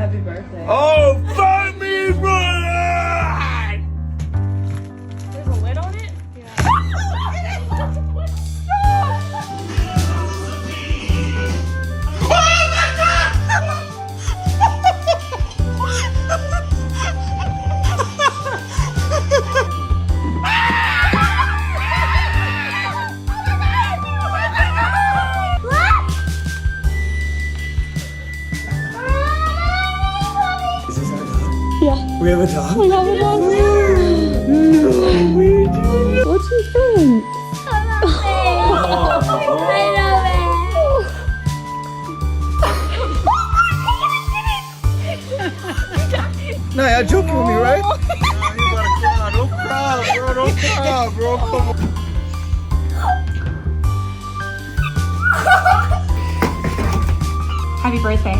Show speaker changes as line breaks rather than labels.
Happy birthday.
Oh, fuck me, brother!
There's a lid on it?
Is this our dog?
Yeah.
We have a dog?
We have a dog.
No, we do.
What's he think?
No, you're joking with me, right? No, you better cry. Don't cry, bro. Don't cry, bro. Come on.
Happy birthday.